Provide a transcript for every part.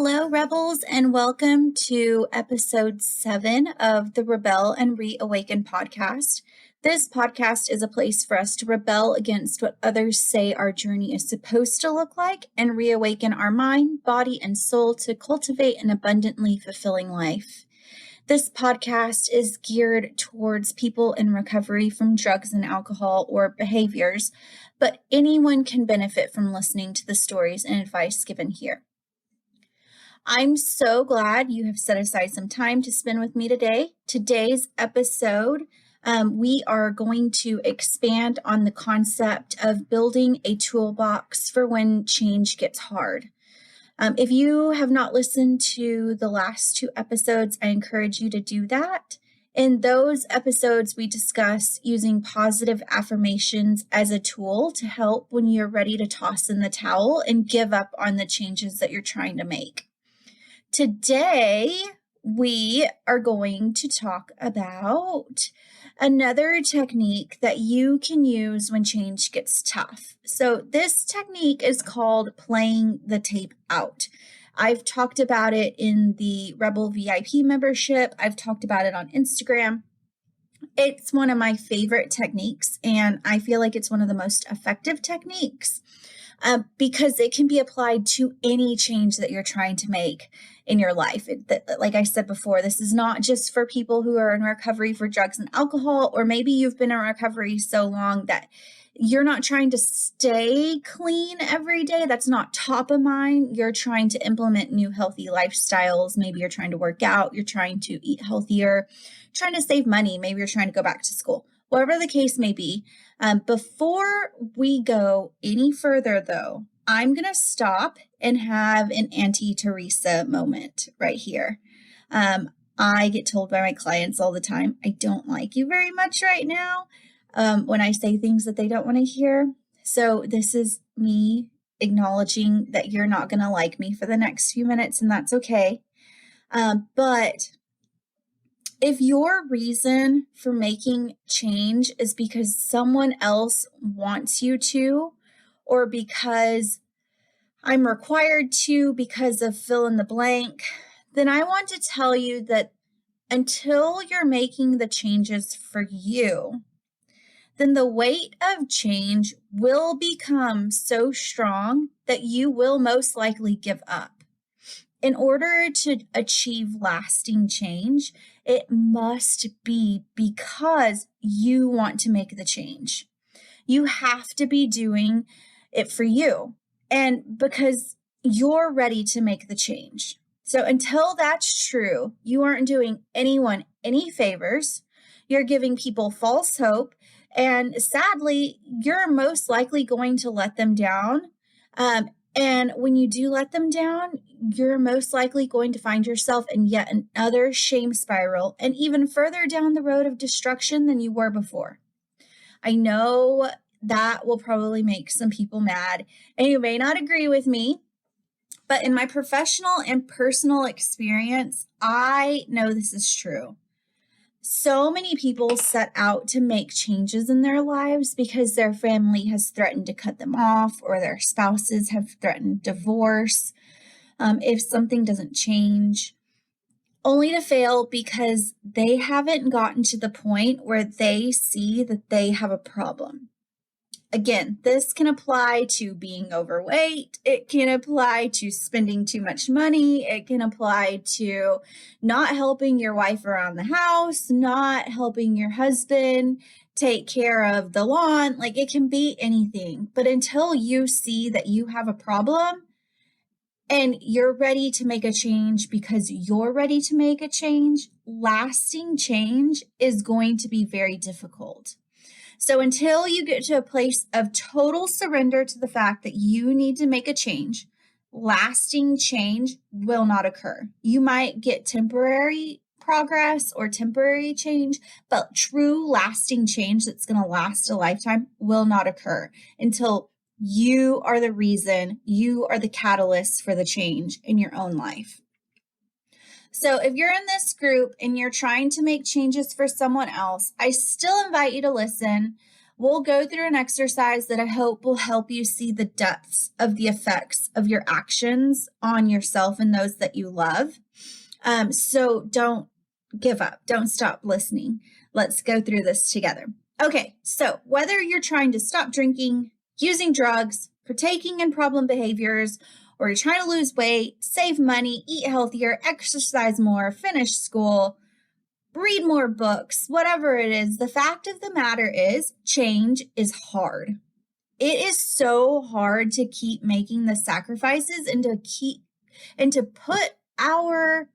Hello, Rebels, and welcome to episode 7 of the Rebel and Reawaken podcast. This podcast is a place for us to rebel against what others say our journey is supposed to look like and reawaken our mind, body, and soul to cultivate an abundantly fulfilling life. This podcast is geared towards people in recovery from drugs and alcohol or behaviors, but anyone can benefit from listening to the stories and advice given here. I'm so glad you have set aside some time to spend with me today. Today's episode, we are going to expand on the concept of building a toolbox for when change gets hard. If you have not listened to the last 2 episodes, I encourage you to do that. In those episodes, we discuss using positive affirmations as a tool to help when you're ready to toss in the towel and give up on the changes that you're trying to make. Today, we are going to talk about another technique that you can use when change gets tough. So this technique is called playing the tape out. I've talked about it in the Rebel VIP membership. I've talked about it on Instagram. It's one of my favorite techniques, and I feel like it's one of the most effective techniques because it can be applied to any change that you're trying to make in your life. Like I said before, this is not just for people who are in recovery for drugs and alcohol, or maybe you've been in recovery so long that you're not trying to stay clean every day. That's not top of mind. You're trying to implement new healthy lifestyles. Maybe you're trying to work out. You're trying to eat healthier, trying to save money. Maybe you're trying to go back to school. Whatever the case may be. Before we go any further, though, I'm going to stop and have an Auntie Teresa moment right here. I get told by my clients all the time, I don't like you very much right now, when I say things that they don't want to hear. So this is me acknowledging that you're not going to like me for the next few minutes, and that's okay. But if your reason for making change is because someone else wants you to, or because I'm required to because of fill in the blank, then I want to tell you that until you're making the changes for you, then the weight of change will become so strong that you will most likely give up. In order to achieve lasting change, it must be because you want to make the change. You have to be doing it for you and because you're ready to make the change. So until that's true, you aren't doing anyone any favors. You're giving people false hope. And sadly, you're most likely going to let them down. And when you do let them down, you're most likely going to find yourself in yet another shame spiral and even further down the road of destruction than you were before. I know that will probably make some people mad, and you may not agree with me, but in my professional and personal experience, I know this is true. So many people set out to make changes in their lives because their family has threatened to cut them off or their spouses have threatened divorce if something doesn't change, only to fail because they haven't gotten to the point where they see that they have a problem. Again, this can apply to being overweight. It can apply to spending too much money. It can apply to not helping your wife around the house, not helping your husband take care of the lawn. Like, it can be anything. But until you see that you have a problem and you're ready to make a change because you're ready to make a change, lasting change is going to be very difficult. So until you get to a place of total surrender to the fact that you need to make a change, lasting change will not occur. You might get temporary progress or temporary change, but true lasting change that's going to last a lifetime will not occur until you are the reason, you are the catalyst for the change in your own life. So if you're in this group and you're trying to make changes for someone else, I still invite you to listen. We'll go through an exercise that I hope will help you see the depths of the effects of your actions on yourself and those that you love. So don't give up. Don't stop listening. Let's go through this together. Okay, so whether you're trying to stop drinking, using drugs, partaking in problem behaviors, or you're trying to lose weight, save money, eat healthier, exercise more, finish school, read more books, whatever it is, the fact of the matter is change is hard. It is so hard to keep making the sacrifices and to put our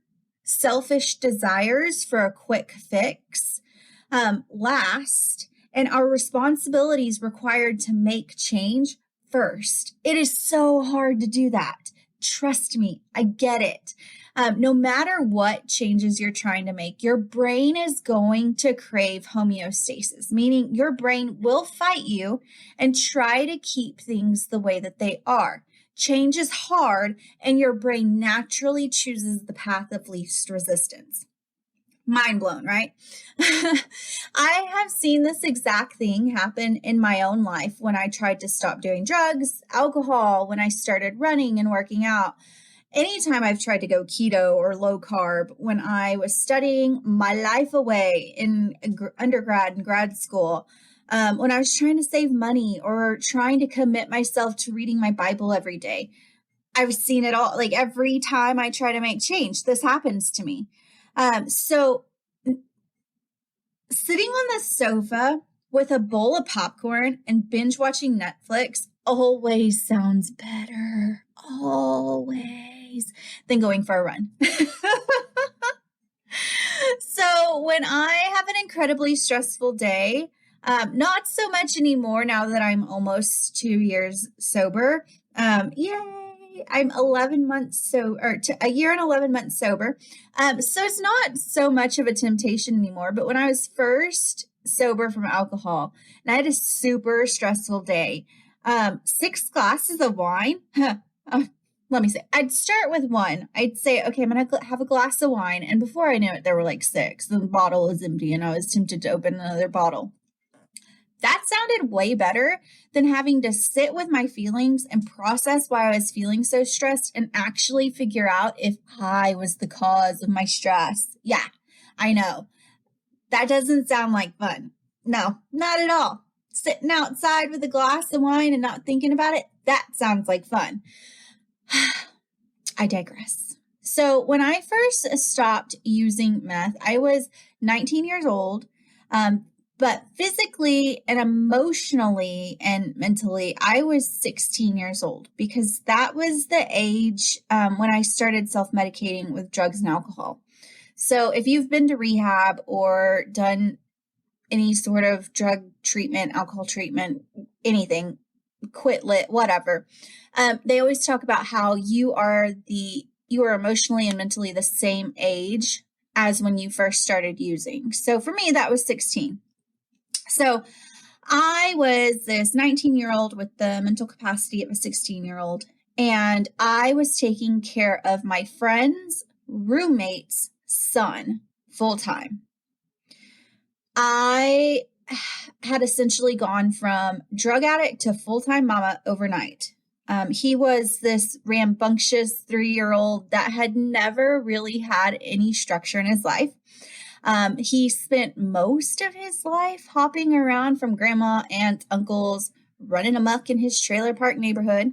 selfish desires for a quick fix last, and our responsibilities required to make change first. It is so hard to do that. Trust me, I get it. No matter what changes you're trying to make, your brain is going to crave homeostasis, meaning your brain will fight you and try to keep things the way that they are. Change is hard, and your brain naturally chooses the path of least resistance. Mind blown, right? I have seen this exact thing happen in my own life when I tried to stop doing drugs, alcohol, when I started running and working out. Anytime I've tried to go keto or low carb, when I was studying my life away in undergrad and grad school, when I was trying to save money or trying to commit myself to reading my Bible every day, I've seen it all. Like every time I try to make change, this happens to me. So sitting on the sofa with a bowl of popcorn and binge watching Netflix always sounds better, always, than going for a run. So when I have an incredibly stressful day, not so much anymore now that I'm almost 2 years sober. Yay! I'm 11 months a year and 11 months sober. So it's not so much of a temptation anymore. But when I was first sober from alcohol and I had a super stressful day, 6 glasses of wine. Let me say, I'd start with 1. I'd say, okay, I'm going to have a glass of wine. And before I knew it, there were like 6. The bottle was empty and I was tempted to open another bottle. That sounded way better than having to sit with my feelings and process why I was feeling so stressed and actually figure out if I was the cause of my stress. Yeah, I know. That doesn't sound like fun. No, not at all. Sitting outside with a glass of wine and not thinking about it, that sounds like fun. I digress. So when I first stopped using meth, I was 19 years old. But physically and emotionally and mentally, I was 16 years old because that was the age when I started self-medicating with drugs and alcohol. So if you've been to rehab or done any sort of drug treatment, alcohol treatment, anything, quit lit, whatever, they always talk about how you are emotionally and mentally the same age as when you first started using. So for me, that was 16. So I was this 19-year-old with the mental capacity of a 16-year-old, and I was taking care of my friend's roommate's son full-time. I had essentially gone from drug addict to full-time mama overnight. He was this rambunctious 3-year-old that had never really had any structure in his life. He spent most of his life hopping around from grandma, aunts, uncles, running amok in his trailer park neighborhood,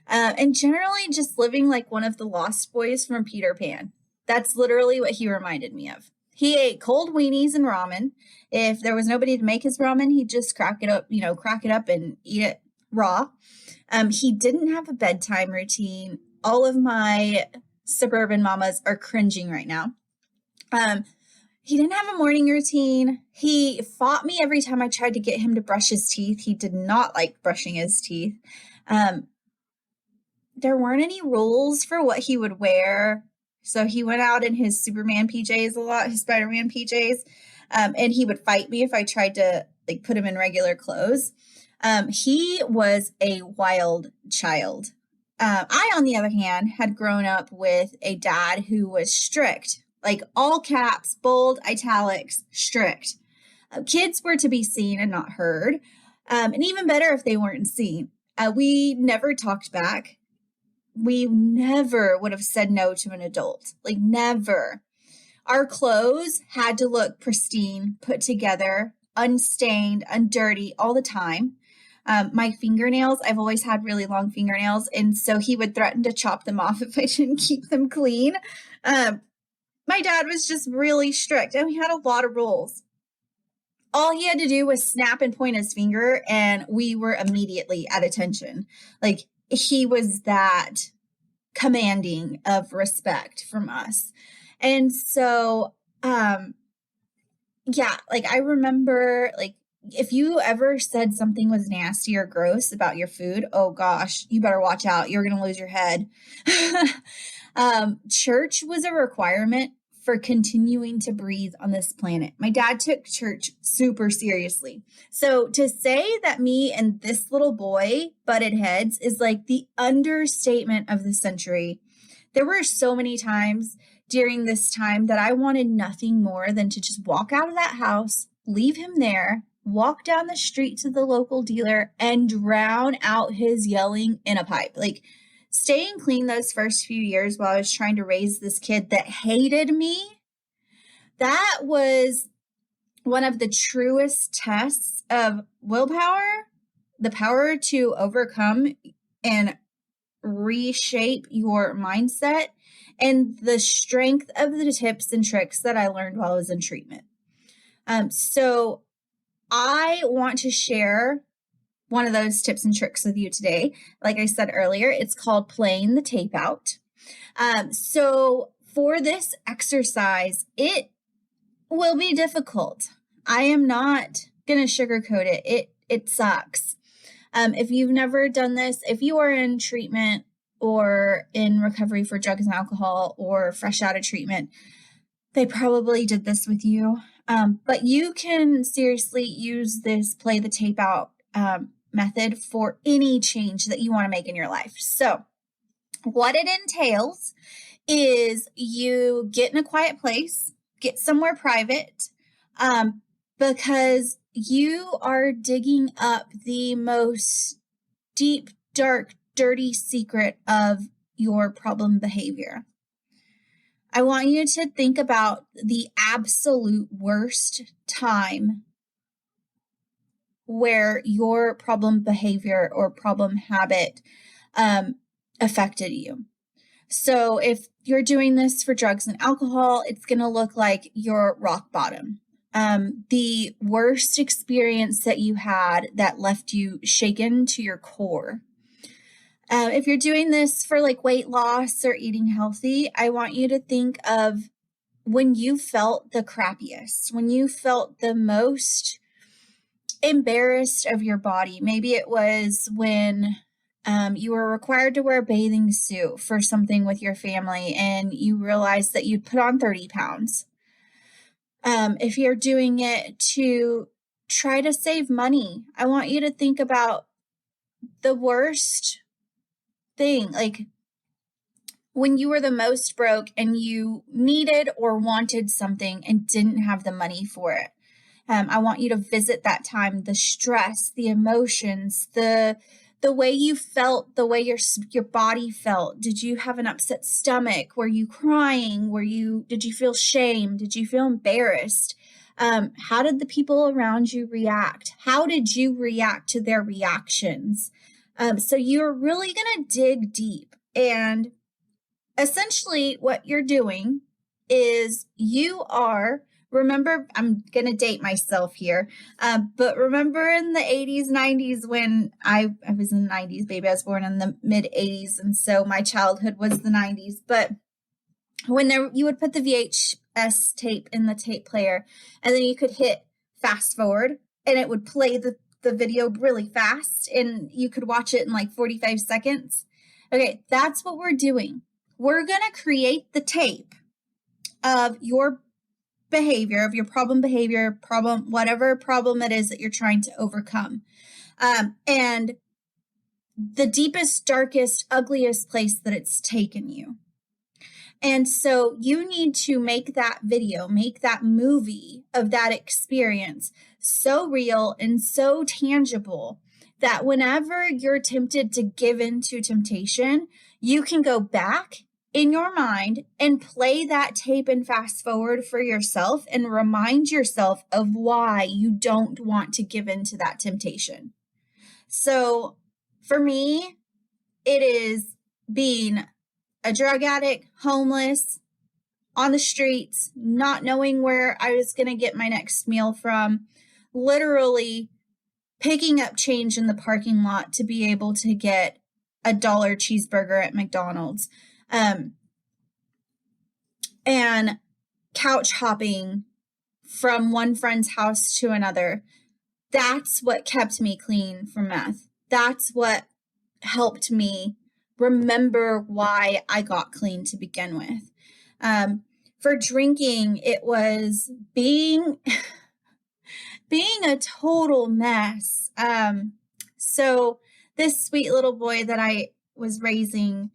and generally just living like one of the lost boys from Peter Pan. That's literally what he reminded me of. He ate cold weenies and ramen. If there was nobody to make his ramen, he'd just crack it up and eat it raw. He didn't have a bedtime routine. All of my suburban mamas are cringing right now. He didn't have a morning routine. He fought me every time I tried to get him to brush his teeth. He did not like brushing his teeth. There weren't any rules for what he would wear. So he went out in his Superman PJs a lot, his Spider-Man PJs. And he would fight me if I tried to put him in regular clothes. He was a wild child. I, on the other hand, had grown up with a dad who was strict. Like all caps, bold, italics, strict. Kids were to be seen and not heard. And even better if they weren't seen. We never talked back. We never would have said no to an adult, like never. Our clothes had to look pristine, put together, unstained, undirty all the time. My fingernails, I've always had really long fingernails, and so he would threaten to chop them off if I didn't keep them clean. My dad was just really strict, and we had a lot of rules. All he had to do was snap and point his finger, and we were immediately at attention. Like, he was that commanding of respect from us. And so, yeah, like I remember, like, if you ever said something was nasty or gross about your food, oh gosh, you better watch out. You're going to lose your head. Church was a requirement for continuing to breathe on this planet. My dad took church super seriously. So to say that me and this little boy butted heads is like the understatement of the century. There were so many times during this time that I wanted nothing more than to just walk out of that house, leave him there, walk down the street to the local dealer, and drown out his yelling in a pipe. Like, staying clean those first few years while I was trying to raise this kid that hated me, that was one of the truest tests of willpower, the power to overcome and reshape your mindset, and the strength of the tips and tricks that I learned while I was in treatment. So I want to share one of those tips and tricks with you today. Like I said earlier, it's called playing the tape out. So for this exercise, it will be difficult. I am not going to sugarcoat it. It sucks. If you've never done this, if you are in treatment or in recovery for drugs and alcohol or fresh out of treatment, they probably did this with you. But you can seriously use this play the tape out method for any change that you want to make in your life. So what it entails is you get in a quiet place, get somewhere private, because you are digging up the most deep, dark, dirty secret of your problem behavior. I want you to think about the absolute worst time where your problem behavior or problem habit affected you. So if you're doing this for drugs and alcohol, it's going to look like your rock bottom. The worst experience that you had that left you shaken to your core. If you're doing this for like weight loss or eating healthy, I want you to think of when you felt the crappiest, when you felt the most embarrassed of your body. Maybe it was when you were required to wear a bathing suit for something with your family and you realized that you'd put on 30 pounds. If you're doing it to try to save money, I want you to think about the worst thing, like when you were the most broke and you needed or wanted something and didn't have the money for it. I want you to visit that time, the stress, the emotions, the way you felt, the way your body felt. Did you have an upset stomach? Were you crying? Did you feel shame? Did you feel embarrassed? How did the people around you react? How did you react to their reactions? So you're really going to dig deep. And essentially what you're doing is remember, I'm going to date myself here, but remember in the 80s, 90s when I was in the 90s, baby, I was born in the mid 80s. And so my childhood was the 90s. But when you would put the VHS tape in the tape player and then you could hit fast forward and it would play the video really fast and you could watch it in like 45 seconds. Okay, that's what we're doing. We're going to create the tape of your behavior, of your problem behavior, whatever problem it is that you're trying to overcome. And the deepest, darkest, ugliest place that it's taken you. And so you need to make that video, make that movie of that experience so real and so tangible that whenever you're tempted to give in to temptation, you can go back in your mind and play that tape and fast forward for yourself and remind yourself of why you don't want to give in to that temptation. So for me, it is being a drug addict, homeless, on the streets, not knowing where I was going to get my next meal from, literally picking up change in the parking lot to be able to get a $1 cheeseburger at McDonald's, and couch hopping from one friend's house to another. That's what kept me clean from meth. That's what helped me remember why I got clean to begin with. For drinking, it was being a total mess. So this sweet little boy that I was raising,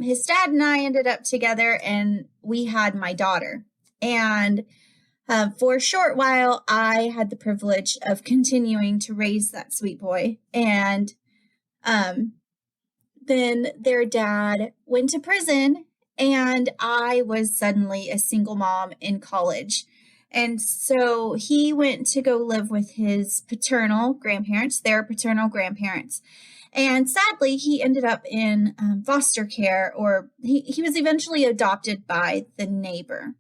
his dad and I ended up together, and we had my daughter. And for a short while, I had the privilege of continuing to raise that sweet boy. And then their dad went to prison, and I was suddenly a single mom in college. And so he went to go live with his paternal grandparents, their paternal grandparents. And sadly, he ended up in foster care, or he was eventually adopted by the neighbor.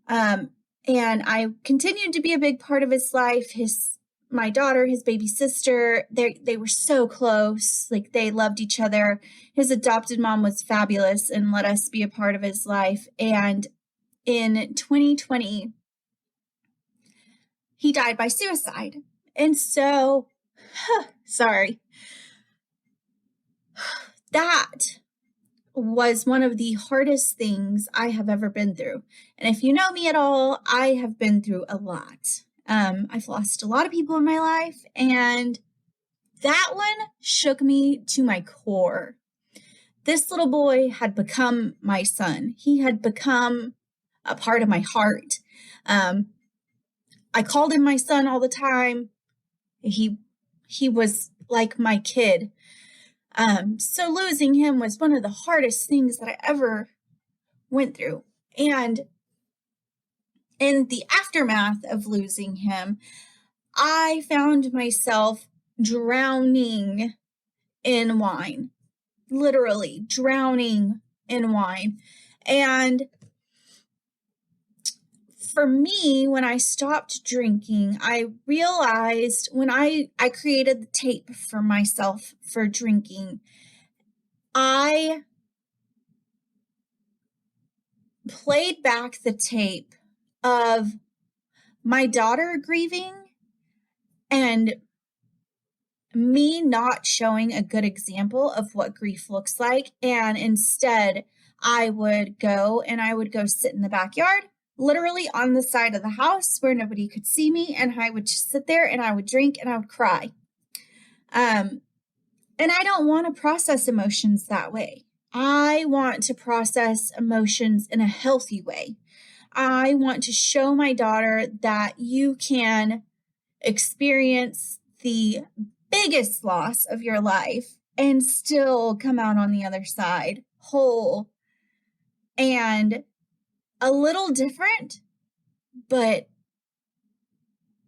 And I continued to be a big part of his life. My daughter, his baby sister, they were so close. Like, they loved each other. His adopted mom was fabulous and let us be a part of his life. And in 2020, he died by suicide. And so, sorry, that was one of the hardest things I have ever been through. And if you know me at all, I have been through a lot. I've lost a lot of people in my life, and that one shook me to my core. This little boy had become my son. He had become a part of my heart. I called him my son all the time. He was like my kid. So losing him was one of the hardest things that I ever went through. And in the aftermath of losing him, I found myself drowning in wine, literally drowning in wine. And for me, when I stopped drinking, I realized when I created the tape for myself for drinking, I played back the tape of my daughter grieving and me not showing a good example of what grief looks like. And instead, I would go sit in the backyard, literally on the side of the house where nobody could see me. And I would just sit there and I would drink and I would cry. And I don't want to process emotions that way. I want to process emotions in a healthy way. I want to show my daughter that you can experience the biggest loss of your life and still come out on the other side whole and a little different, but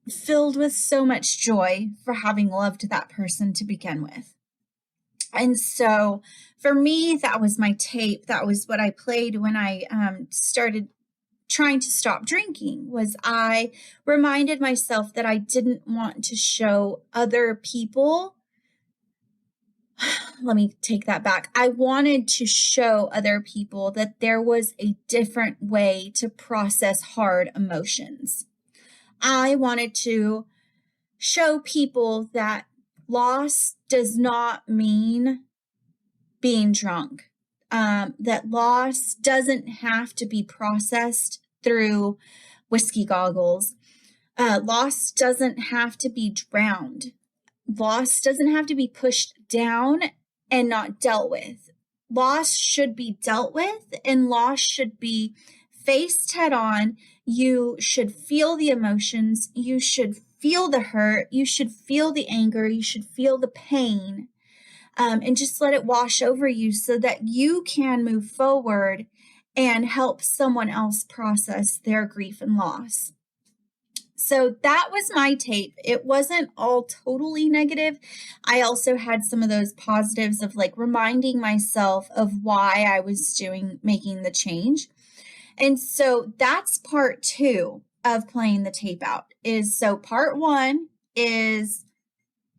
filled with so much joy for having loved that person to begin with. And so for me, that was my tape. That was what I played when I started trying to stop drinking. Was I reminded myself that I didn't want to show other people. Let me take that back. I wanted to show other people that there was a different way to process hard emotions. I wanted to show people that loss does not mean being drunk. That loss doesn't have to be processed through whiskey goggles. Loss doesn't have to be drowned. Loss doesn't have to be pushed down and not dealt with. loss should be dealt with, and loss should be faced head on. You should feel the emotions. You should feel the hurt. You should feel the anger. You should feel the pain, and just let it wash over you so that you can move forward and help someone else process their grief and loss. So that was my tape. It wasn't all totally negative. I also had some of those positives of like reminding myself of why I was making the change. And so that's part 2 of playing the tape out. So part 1 is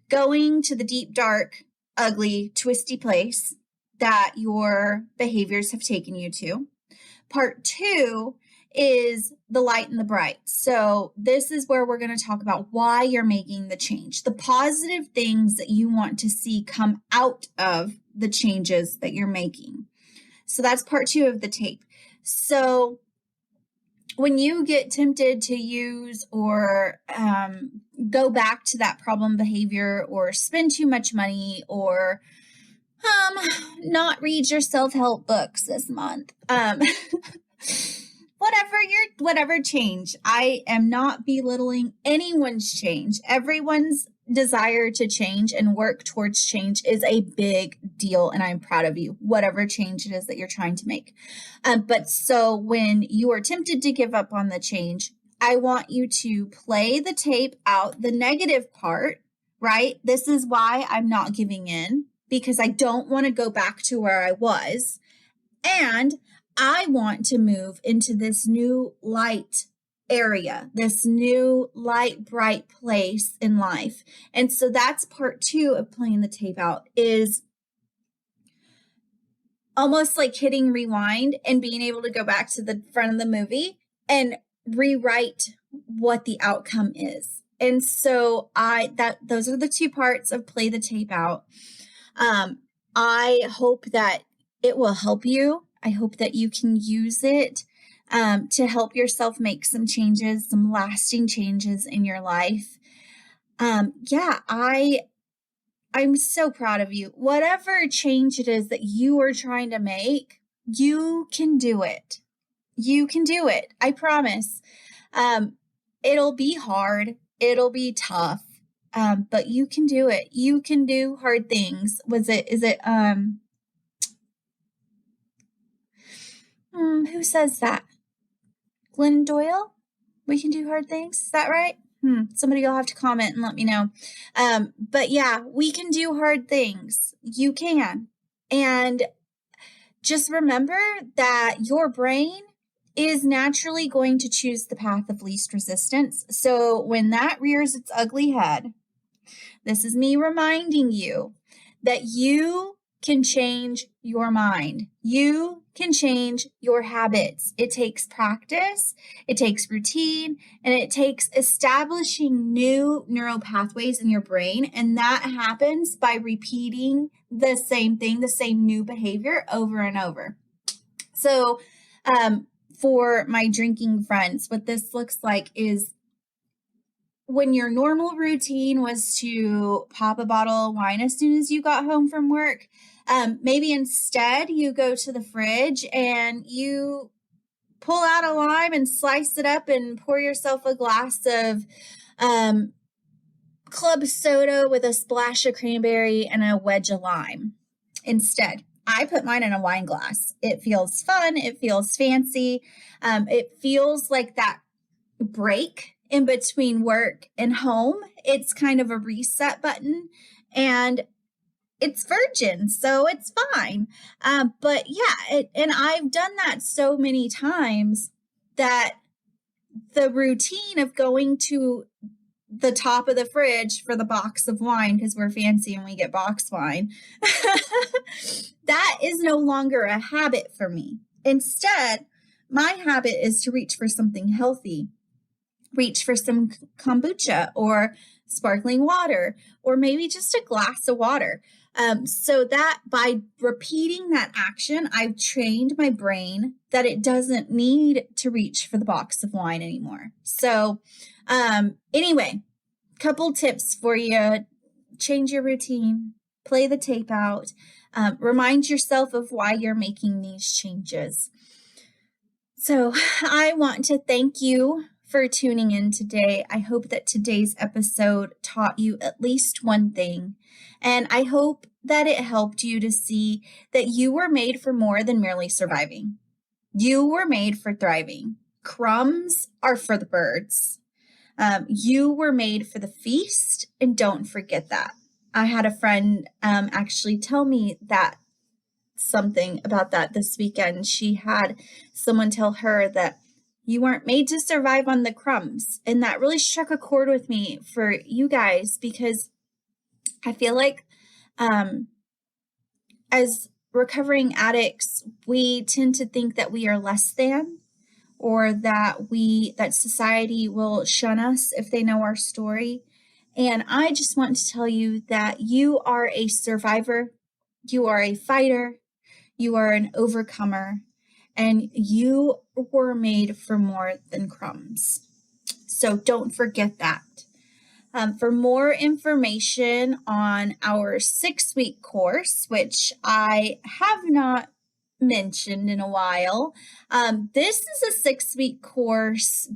going to the deep, dark, ugly, twisty place that your behaviors have taken you to. Part 2 is the light and the bright. So this is where we're going to talk about why you're making the change, the positive things that you want to see come out of the changes that you're making. So that's part 2 of the tape. So when you get tempted to use or go back to that problem behavior or spend too much money or not read your self-help books this month, whatever change. I am not belittling anyone's change. Everyone's desire to change and work towards change is a big deal, and I'm proud of you, whatever change it is that you're trying to make. But so when you are tempted to give up on the change, I want you to play the tape out, the negative part, right? This is why I'm not giving in, because I don't want to go back to where I was. And I want to move into this new light area, this new light, bright place in life. And so that's part 2 of playing the tape out, is almost like hitting rewind and being able to go back to the front of the movie and rewrite what the outcome is. And so those are the 2 parts of play the tape out. I hope that it will help you. I hope that you can use it to help yourself make some changes, some lasting changes in your life. I'm so proud of you. Whatever change it is that you are trying to make, you can do it. You can do it. I promise. It'll be hard. It'll be tough. But you can do it. You can do hard things. Who says that? Glenn Doyle? We can do hard things. Is that right? Somebody will have to comment and let me know. But yeah, we can do hard things. You can. And just remember that your brain is naturally going to choose the path of least resistance. So when that rears its ugly head, this is me reminding you that you can change your mind. You can change your habits. It takes practice, it takes routine, and it takes establishing new neural pathways in your brain. And that happens by repeating the same thing, the same new behavior over and over. So for my drinking friends, what this looks like is when your normal routine was to pop a bottle of wine as soon as you got home from work, maybe instead you go to the fridge and you pull out a lime and slice it up and pour yourself a glass of club soda with a splash of cranberry and a wedge of lime instead. I put mine in a wine glass. It feels fun. It feels fancy. It feels like that break in between work and home. It's kind of a reset button, and it's virgin, so it's fine. But yeah, and I've done that so many times that the routine of going to the top of the fridge for the box of wine, because we're fancy and we get box wine, that is no longer a habit for me. Instead, my habit is to reach for something healthy. Reach for some kombucha or sparkling water, or maybe just a glass of water. So that by repeating that action, I've trained my brain that it doesn't need to reach for the box of wine anymore. So anyway, couple tips for you. Change your routine, play the tape out, remind yourself of why you're making these changes. So I want to thank you for tuning in today. I hope that today's episode taught you at least one thing, and I hope that it helped you to see that you were made for more than merely surviving. You were made for thriving. Crumbs are for the birds. You were made for the feast, and don't forget that. I had a friend actually tell me that something about that this weekend. She had someone tell her that you weren't made to survive on the crumbs. And that really struck a chord with me for you guys, because I feel like as recovering addicts, we tend to think that we are less than, or that society will shun us if they know our story. And I just want to tell you that you are a survivor, you are a fighter, you are an overcomer, and you were made for more than crumbs. So don't forget that. For more information on our 6-week course, which I have not mentioned in a while, this is a 6-week course,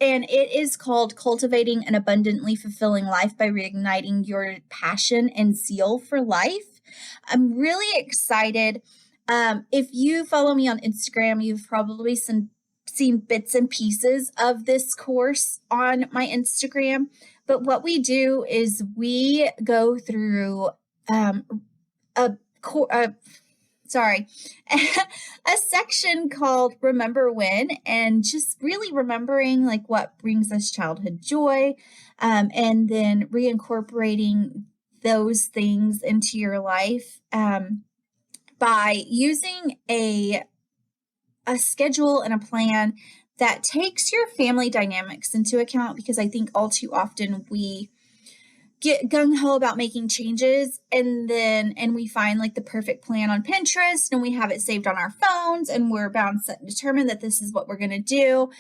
and it is called Cultivating an Abundantly Fulfilling Life by Reigniting Your Passion and Zeal for Life. I'm really excited. If you follow me on Instagram, you've probably seen bits and pieces of this course on my Instagram. But what we do is we go through a section called Remember When, and just really remembering like what brings us childhood joy, and then reincorporating those things into your life by using a schedule and a plan that takes your family dynamics into account, because I think all too often we get gung-ho about making changes and we find like the perfect plan on Pinterest and we have it saved on our phones and we're bound set and determined that this is what we're going to do.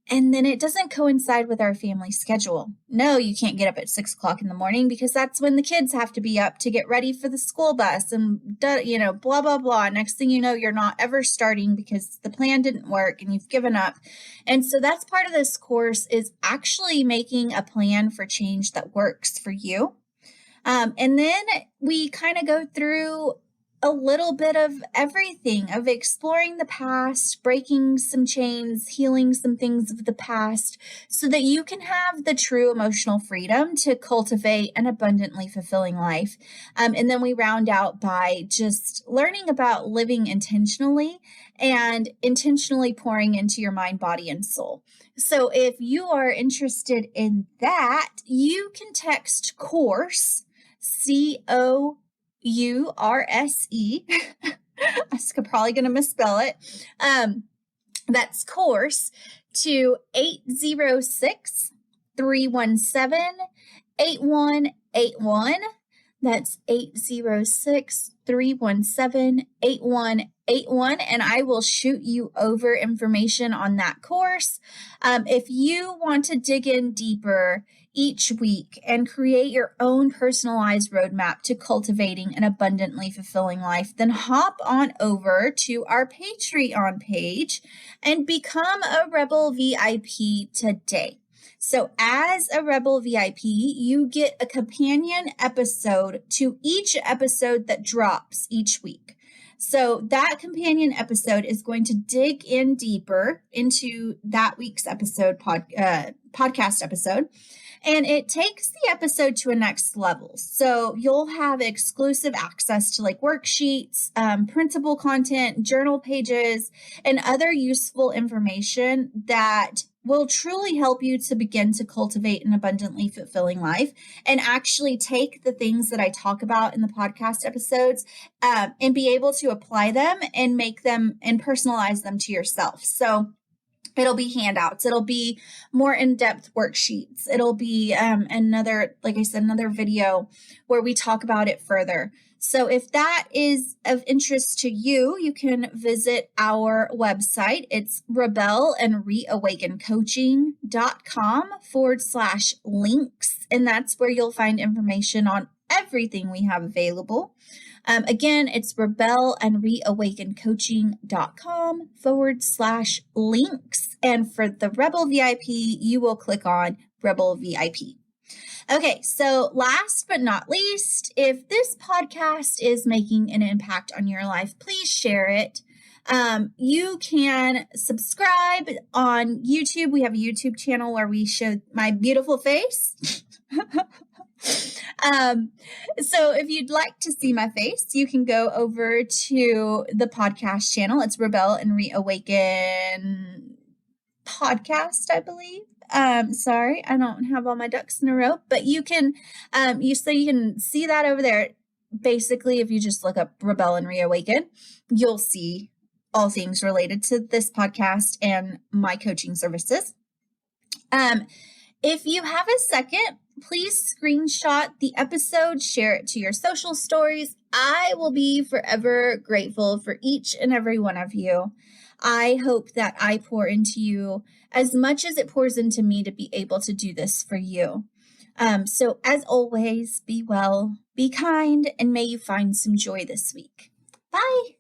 And then it doesn't coincide with our family schedule. No, you can't get up at 6 o'clock in the morning because that's when the kids have to be up to get ready for the school bus and, blah, blah, blah. Next thing you know, you're not ever starting because the plan didn't work and you've given up. And so that's part of this course, is actually making a plan for change that works for you. And then we kind of go through a little bit of everything, of exploring the past, breaking some chains, healing some things of the past, so that you can have the true emotional freedom to cultivate an abundantly fulfilling life. And then we round out by just learning about living intentionally and intentionally pouring into your mind, body, and soul. So if you are interested in that, you can text COURSE, COURSE. I'm probably going to misspell it. That's COURSE to 806-317-8181. That's 806-317-8181. And I will shoot you over information on that course. If you want to dig in deeper each week and create your own personalized roadmap to cultivating an abundantly fulfilling life, then hop on over to our Patreon page and become a Rebel VIP today. So as a Rebel VIP, you get a companion episode to each episode that drops each week. So that companion episode is going to dig in deeper into that week's episode, podcast episode. And it takes the episode to a next level. So you'll have exclusive access to like worksheets, printable content, journal pages, and other useful information that will truly help you to begin to cultivate an abundantly fulfilling life, and actually take the things that I talk about in the podcast episodes and be able to apply them and make them and personalize them to yourself. So it'll be handouts. It'll be more in-depth worksheets. It'll be another video where we talk about it further. So if that is of interest to you, you can visit our website. It's rebelandreawakencoaching.com/links. And that's where you'll find information on everything we have available. Again, it's rebelandreawakencoaching.com/links. And for the Rebel VIP, you will click on Rebel VIP. Okay, so last but not least, if this podcast is making an impact on your life, please share it. You can subscribe on YouTube. We have a YouTube channel where we show my beautiful face. So if you'd like to see my face, you can go over to the podcast channel. It's Rebel and Reawaken podcast, I believe. Sorry, I don't have all my ducks in a row, but you can you can see that over there. Basically, if you just look up Rebel and Reawaken, you'll see all things related to this podcast and my coaching services. If you have a second, please screenshot the episode, share it to your social stories. I will be forever grateful for each and every one of you. I hope that I pour into you as much as it pours into me to be able to do this for you. So as always, be well, be kind, and may you find some joy this week. Bye.